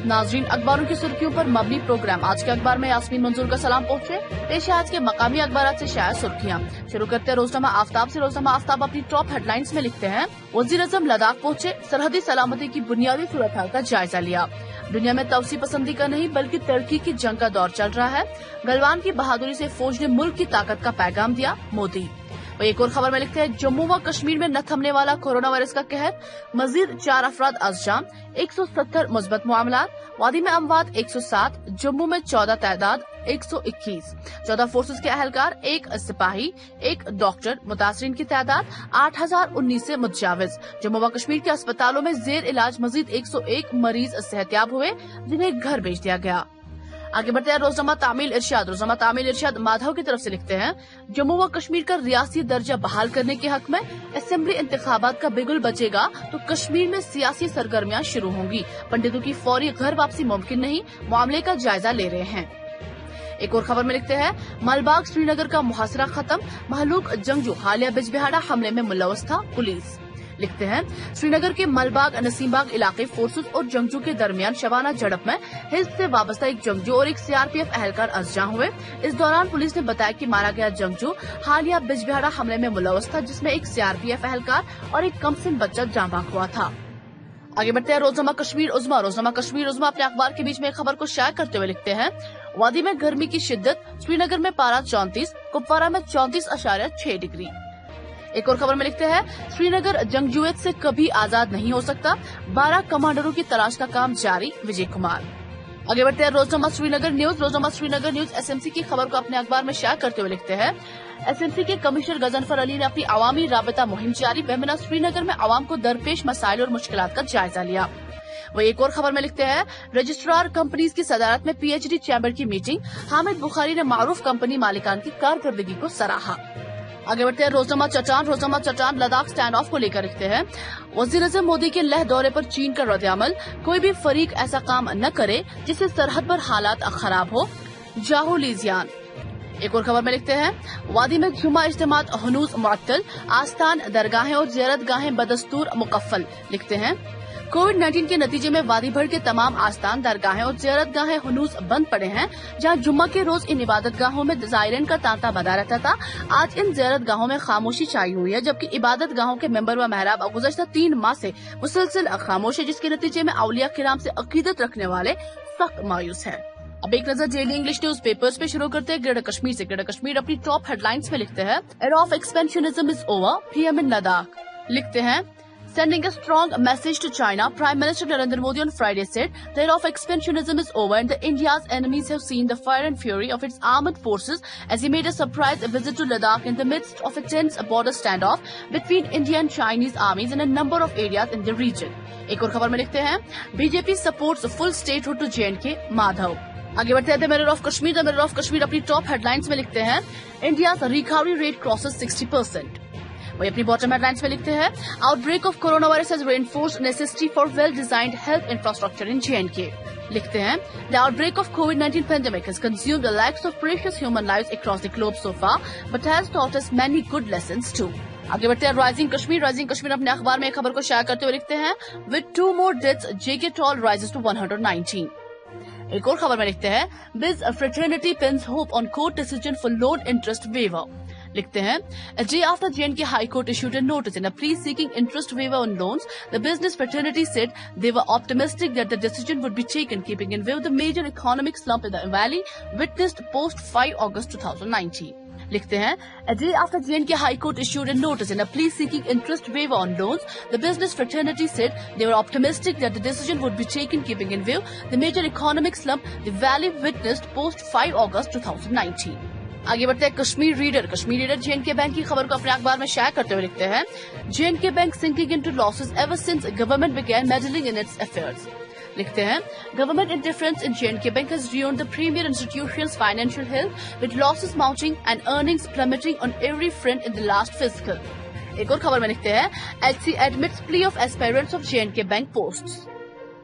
नाजरीन, अखबारों की सुर्खियों पर मबनी प्रोग्राम आज के अखबार में यास्मीन मंजूर का सलाम पहुंचे। पेश है आज के मकामी अखबार से शाया सुर्खियां। शुरू करते हैं रोजनामा आफ्ताब से। रोजनामा आफ्ताब अपनी टॉप हेडलाइंस में लिखते हैं, वज़ीर-ए-आज़म लद्दाख पहुंचे, सरहदी सलामती की बुनियादी सूरत हाल का जायजा लिया। दुनिया में तवसी पसंदी का नहीं बल्कि तरक्की की जंग का दौर चल रहा है। गलवान की बहादुरी से फौज ने मुल्क की ताकत का पैगाम दिया, मोदी। वही एक और खबर में लिखते हैं, जम्मू व कश्मीर में न थमने वाला कोरोना वायरस का कहर, मजीद 4 अफराद अज़जाम, 170 मुस्बत मामला। वादी में अमवात 107, जम्मू में 14 तादाद 121, 14 फोर्सेस के अहलकार, 1 सिपाही, 1 डॉक्टर। मुतासरीन की तादाद 8019 से मुतजाविज। जम्मू व कश्मीर के अस्पतालों में जेर इलाज मजीद 101 मरीज सेहतयाब हुए, जिन्हें घर भेज दिया गया। आगे बढ़ते हैं रोजनामा तामील इरशाद। रोजनामा तामील इरशाद माधव की तरफ से लिखते हैं, जम्मू व कश्मीर का रियासी दर्जा बहाल करने के हक में असेंबली इंतखाबात का बिगुल बचेगा तो कश्मीर में सियासी सरगर्मियां शुरू होंगी। पंडितों की फौरी घर वापसी मुमकिन नहीं, मामले का जायजा ले रहे हैं। एक और खबर में लिखते हैं, मलबाग श्रीनगर का मुहासरा खत्म, महलूक जंगजू हालिया बिजबिहाड़ा हमले में मुलव्वस था, पुलिस। लिखते हैं, श्रीनगर के मलबाग नसीमबाग इलाके फोर्सेस और जंगजू के दरमियान शबाना झड़प में हिज़्ब से वाबस्ता एक जंगजू और एक सीआरपीएफ अहलकार अज़जा हुए। इस दौरान पुलिस ने बताया कि मारा गया जंगजू हालिया बिजबिहाड़ा हमले में मुलव्वस था, जिसमें एक सीआरपीएफ अहलकार और एक कमसिन बच्चा जाँ बाँग हुआ था। आगे बढ़ते हैं रोजनामा कश्मीर उज़्मा। रोजनामा कश्मीर उज़्मा अपने अखबार के बीच में एक खबर को शाया करते हुए लिखते हैं, वादी में गर्मी की शिद्दत, श्रीनगर में पारा 34, कुपवारा में 34.6 डिग्री। एक और खबर में लिखते हैं, श्रीनगर जंगजुएत से कभी आजाद नहीं हो सकता, 12 कमांडरों की तलाश का काम जारी, विजय कुमार। आगे बढ़ते हैं रोजनामा श्रीनगर न्यूज। रोजनामा श्रीनगर न्यूज एसएमसी की खबर को अपने अखबार में शाया करते हुए लिखते हैं, एसएमसी के कमिश्नर गजनफर अली ने अपनी अवामी राबता मुहिम जारी, बेमिना श्रीनगर में अवाम को दरपेश मसाइल और मुश्किलात का जायजा लिया। वही एक और खबर में लिखते हैं, रजिस्ट्रार कंपनीज की सदारत में पीएचडी चैम्बर की मीटिंग, हामिद बुखारी ने मारूफ कंपनी मालिकान की कारकर्दगी को सराहा। आगे बढ़ते हैं रोजनामा चट्टान। रोजनामा चट्टान लद्दाख स्टैंड ऑफ को लेकर लिखते हैं, वज़ीर-ए-आज़म मोदी के लेह दौरे पर चीन का रद्द-ए-अमल, कोई भी फरीक ऐसा काम न करे जिससे सरहद पर हालात खराब हो, जाहो लीजियान। एक और खबर में लिखते हैं, वादी में जुमा इज्तिमात हनूज मुअत्तल, आस्थान दरगाहें और ज़ियारतगाहें बदस्तूर मुकफ्फल। लिखते हैं, कोविड-19 के नतीजे में वादी भर के तमाम आस्थान दरगाहें और ज़ियारतगाहें हनूज बंद पड़े हैं। जहां जुम्मा के रोज इन इबादत गाहों में ज़ायरीन का तांता बना रहता था, आज इन ज़ियारत गाहों में खामोशी छाई हुई है, जबकि इबादत गाहों के मेंबर व महराब गुज़श्ता 3 माह से मुसलसल खामोश है, जिसके नतीजे में औलिया किराम से अकीदत रखने वाले सख्त मायूस हैं। अब एक नजर डेली इंग्लिश न्यूज पेपर्स पे शुरू करते हैं ग्रेटर कश्मीर से। ग्रेटर कश्मीर अपनी टॉप हेडलाइंस में लिखते हैं, era of expansionism is over, PM in Ladakh. लिखते हैं, sending a strong message to China, Prime Minister Narendra Modi on Friday said the era of expansionism is over and the India's enemies have seen the fire and fury of its armed forces as he made a surprise visit to Ladakh in the midst of a tense border standoff between India and Chinese armies in a number of areas in the region. एक और खबर में लिखते हैं, BJP supports full statehood to J&K, Madhav. आगे बढ़ते हैं, the mirror of Kashmir. The mirror of Kashmir अपनी टॉप हेडलाइंस में लिखते हैं, India's recovery rate crosses 60%। वही अपनी बॉटम हेडलाइंस में लिखते हैं, outbreak of corona virus has reinforced necessity for well designed health infrastructure in J&K। लिखते हैं, द आउटब्रेक ऑफ कोविड-19 pandemic has consumed the lives of precious human lives across the globe so far but has taught us many good lessons too. आगे बढ़ते हैं rising Kashmir. Rising Kashmir अपने अखबार में एक खबर को शाया करते हुए लिखते हैं, with 2 more deaths JK toll rises to 119। एक और खबर में लिखते हैं, biz fraternity pins hope on court decision for loan interest waiver. लिखते हैं, a day after J&K High Court issued a notice in a plea seeking interest waiver on loans, the business fraternity said they were optimistic that the decision would be taken keeping in view the major economic slump in the valley witnessed post 5 August 2019. लिखते हैं, a day after J&K High Court issued a notice in a plea seeking interest waiver on loans, the business fraternity said they were optimistic that the decision would be taken keeping in view the major economic slump the valley witnessed post 5 August 2019. आगे बढ़ते हैं Kashmir reader. Kashmir reader J&K bank की खबर को अपने अखबार में शाया करते हुए लिखते हैं, J&K bank sinking into losses ever since government began meddling in its affairs। लिखते हैं, government interference in J&K bank has ruined the premier institution's financial health with losses mounting and earnings plummeting on every front in the last fiscal। एक और खबर में लिखते हैं, HC admits plea of aspirants of J&K bank posts।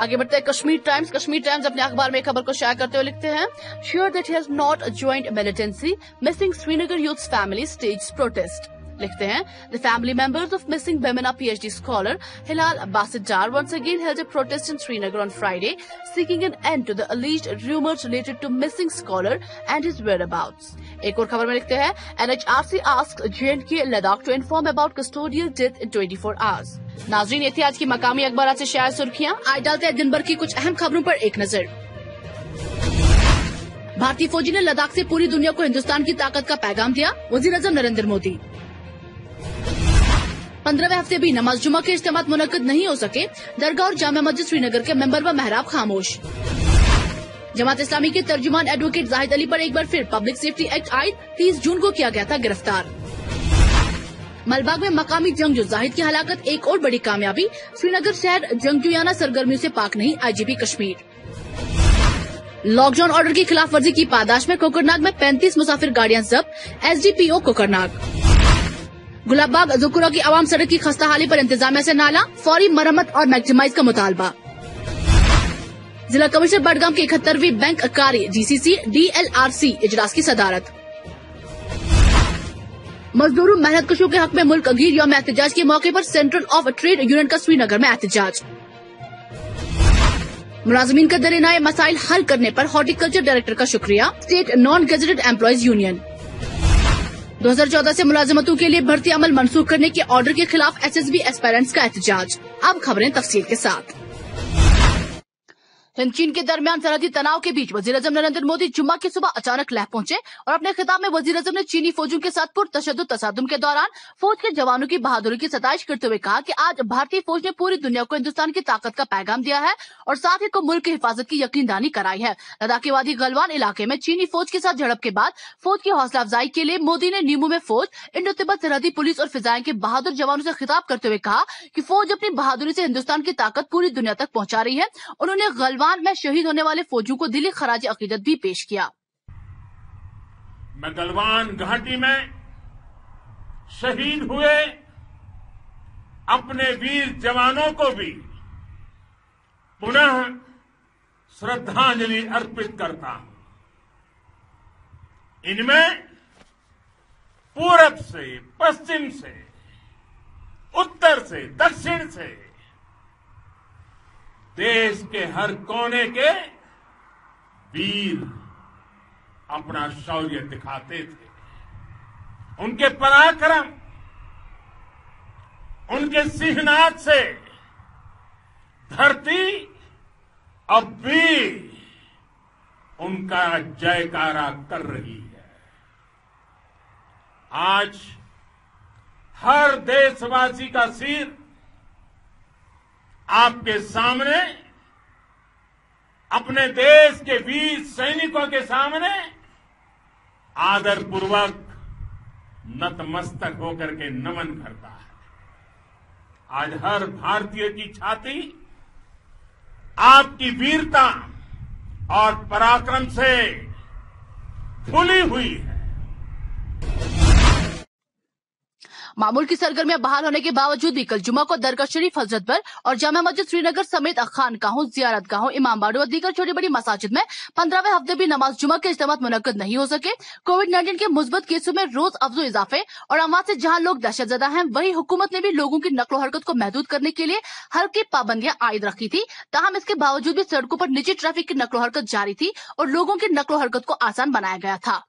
आगे बढ़ते हैं Kashmir times. Kashmir times अपने अखबार में एक खबर को शाया करते हुए लिखते हैं, sure that he has not joined militancy, missing Srinagar youths family stage protest. लिखते हैं, The family members of missing Bemina PhD scholar Hilal Basit Dar once again held a protest in Srinagar on Friday, seeking an end to the alleged rumors related to missing scholar and his whereabouts. एक और खबर में लिखते हैं, NHRC asked J&K Ladakh to inform about custodial death in 24 hours. नाजरीन, ये थी आज की मकामी अखबारात से शाया सुर्खियां। आज डालते हैं दिन भर की कुछ अहम खबरों पर एक नजर। भारतीय फौजी ने लद्दाख से पूरी दुनिया को हिंदुस्तान की ताकत का पैगाम दिया, वजीर-ए-आज़म नरेंद्र मोदी। 15वें हफ्ते भी नमाज जुमा के इज्तिमात मुनक्किद नहीं हो सके, दरगाह और जामा मस्जिद श्रीनगर के मेंबर व महराब खामोश। जमात इस्लामी के तर्जुमान एडवोकेट जाहिद अली पर एक बार फिर पब्लिक सेफ्टी एक्ट आयद, 30 जून को किया गया था गिरफ्तार। मलबाग में मकामी जंगजू जाहिद की हलाकत एक और बड़ी कामयाबी, श्रीनगर शहर जंगजूयाना सरगर्मियों से पाक नहीं, आईजीपी कश्मीर। लॉकडाउन ऑर्डर की खिलाफ वर्जी की पादाश में कोकरनाग में 35 मुसाफिर गाड़ियां जब्त, एसडीपीओ कोकरनाग। गुलाबबाग ज़ुकुरा की आवाम सड़क की खस्ताहाली पर इंतजामिया से नाला, फौरी मरम्मत और मैक्सिमाइज का मुतालबा। जिला कमिश्नर बडगाम की 71वीं बैंक कार्य जीसीसी डीएलआरसी इजलास की सदारत। मजदूरों मेहनत कशों के हक में मुल्क गीर यौम एहतजाज के मौके पर सेंट्रल ऑफ ट्रेड यूनियन का श्रीनगर में एहतजाज। मुलाजिमीन का दरनाए मसाइल हल करने पर हॉर्टिकल्चर डायरेक्टर का शुक्रिया, state non gazetted employees union. 2014 से मुलाजिमतों के लिए भर्ती अमल मंसूख करने के ऑर्डर के खिलाफ एसएसबी एस्पायरेंट्स का एहतजाज। अब खबरें तफसील के साथ। हिंद चीन के दरमियान सरहदी तनाव के बीच वजीर-ए-आज़म नरेंद्र मोदी जुम्मा की सुबह अचानक लेह पहुंचे और अपने खिताब में वजीर-ए-आज़म ने चीनी फौजों के साथ पुरतशद्दुद तसादुम के दौरान फौज के जवानों की बहादुरी की सताइश करते हुए कहा कि आज भारतीय फौज ने पूरी दुनिया को हिंदुस्तान की ताकत का पैगाम दिया है और साथ ही को मुल्क की हिफाजत की यकीनदानी कराई है। लद्दाख के वादी गलवान इलाके में चीनी फौज के साथ झड़प के बाद फौज की हौसला अफजाई के लिए मोदी ने नीमू में फौज, इंडो तिब्बत सरहदी पुलिस और फिजाएं के बहादुर जवानों से खिताब करते हुए कहा कि फौज अपनी बहादुरी से हिंदुस्तान की ताकत पूरी दुनिया तक पहुंचा रही है। उन्होंने गलवान में शहीद होने वाले फौजियों को दिली खराज अकीदत भी पेश किया। मैं गलवान घाटी में शहीद हुए अपने वीर जवानों को भी पुनः श्रद्धांजलि अर्पित करता हूं। इनमें पूरब से, पश्चिम से, उत्तर से, दक्षिण से देश के हर कोने के वीर अपना शौर्य दिखाते थे। उनके पराक्रम, उनके सिंहनाद से धरती अब भी उनका जयकारा कर रही है। आज हर देशवासी का सिर आपके सामने, अपने देश के वीर सैनिकों के सामने आदरपूर्वक नतमस्तक होकर के नमन करता है। आज हर भारतीय की छाती आपकी वीरता और पराक्रम से फूली हुई है। मामूल की सरगर्मियां बहाल होने के बावजूद भी कल जुमा को दरगाह शरीफ हजरतबल और जामा मस्जिद श्रीनगर समेत खानकाहों, जियारतगाहों, इमामबाड़ों और दीगर छोटी बड़ी मसाजिद में 15वें हफ्ते भी नमाज जुमा के इज्तिमात मुनक्किद नहीं हो सके। कोविड-19 के मुस्बत केसों में रोज अफजो इजाफे और अमवात से जहां लोग दहशतजदा हैं, वहीं हुकूमत ने भी लोगों की नक्लो हरकत को महदूद करने के लिए हल्की पाबंदियां आयद रखी थी। ताहम इसके बावजूद भी सड़कों पर निजी ट्रैफिक की नक्लो हरकत जारी थी और लोगों की नक्लो हरकत को आसान बनाया गया था।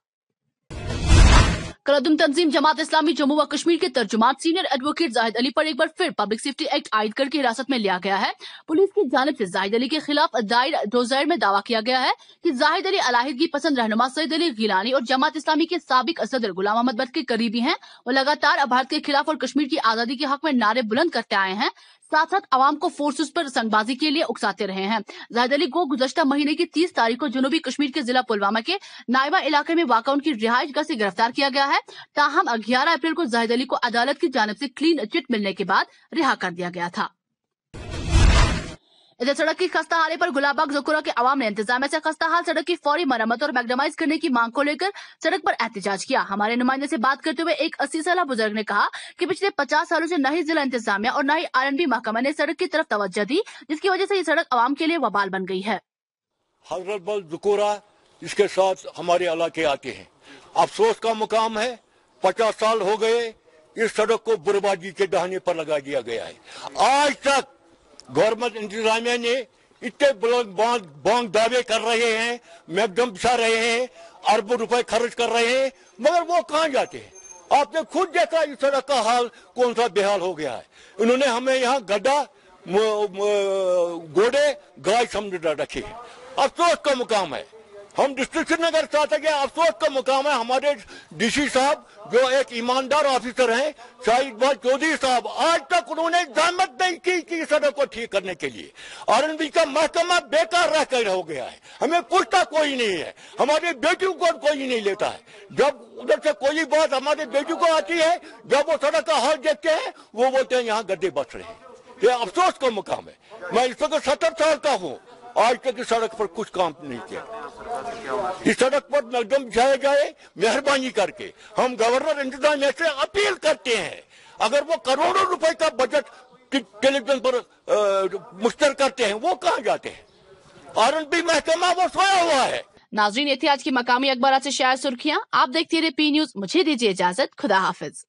कलअदम तंजीम जमात इस्लामी जम्मू व कश्मीर के तर्जुमान सीनियर एडवोकेट जाहिद अली पर एक बार फिर पब्लिक सेफ्टी एक्ट आयद करके हिरासत में लिया गया है। पुलिस की जानिब से जाहिद अली के खिलाफ दायर डोजायर में दावा किया गया है कि जाहिद अली अलाहिदगी पसंद रहनुमा सईद अली गिलानी और जमात इस्लामी के साबिक सदर गुलाम अहमद भट्ट के करीबी हैं। वो लगातार भारत के खिलाफ और कश्मीर की आजादी के हक में नारे बुलंद करते आए हैं, साथ साथ आवाम को फोर्सेस पर संगबाजी के लिए उकसाते रहे हैं। जाहिद अली को गुज़श्ता महीने की 30 तारीख को जनूबी कश्मीर के जिला पुलवामा के नायवा इलाके में वाक़ा उनकी रिहाइश गाह से गिरफ्तार किया गया है। ताहम 11 अप्रैल को जाहिद अली को अदालत की जानिब से क्लीन चिट मिलने के बाद रिहा कर दिया गया था। इधर सड़क की खस्ताहाली पर गुलाबबाग ज़ुकुरा के अवाम ने इंतजामिया से खस्ताहाल सड़क की फौरी मरम्मत और मैग्नेमाइज करने की मांग को लेकर सड़क पर एहतजाज किया। हमारे नुमाइंदे से बात करते हुए एक 80 साल बुजुर्ग ने कहा कि पिछले 50 सालों से न ही जिला इंतजामिया और न ही आरएनबी महकमा ने सड़क की तरफ तवज्जो दी, जिसकी वजह से ये सड़क अवाम के लिए वबाल बन गई है। हजरतबल ज़ुकुरा इसके साथ हमारे इलाके आते हैं। अफसोस का मुकाम है 50 साल हो गए इस सड़क को बर्बादी के डहाने पर लगा दिया गया है। आज तक गवर्नमेंट इंतजामिया ने इतने बांग दावे कर रहे हैं, मैगडम बिछा रहे हैं, अरबों रुपए खर्च कर रहे हैं, मगर वो कहाँ जाते हैं? आपने खुद देखा इस सड़क का हाल कौन सा बेहाल हो गया है। इन्होंने हमें यहाँ गड्ढा घोड़े गाय समझ रखी है। अफसोस का मुकाम है, हम डिस्ट्रिक्ट श्रीनगर चाहते हैं कि अफसोस का मुकाम है हमारे डीसी साहब जो एक ईमानदार ऑफिसर हैं, शाहिद चौधरी साहब, आज तक उन्होंने जहमत नहीं की सड़क को ठीक करने के लिए। आरएनबी का महकमा बेकार रह कर हो गया है, हमें पूछता कोई नहीं है, हमारी बेटियों को कोई नहीं लेता है। जब उधर से कोई बात हमारे बेटियों को आती है, जब वो सड़क का हाल देखते हैं, वो बोलते हैं यहाँ गड्ढे बच रहे हैं। ये अफसोस का मुकाम है। मैं इस वक्त 70 साल का हूँ, आज तक इस सड़क पर कुछ काम नहीं किया। इस सड़क पर मैगडम बिछाया जाए, मेहरबानी करके हम गवर्नर इंतजामिया से अपील करते हैं। अगर वो करोड़ों रुपए का बजट टेलीविजन पर मुश्तर करते हैं, वो कहाँ जाते हैं? आरएनबी महकमा वो सोया हुआ है। नाजरीन, ये थी आज की मकामी अखबार से शायर सुर्खियां। आप देखते रहिए पी न्यूज। मुझे दीजिए इजाजत। खुदा हाफिज।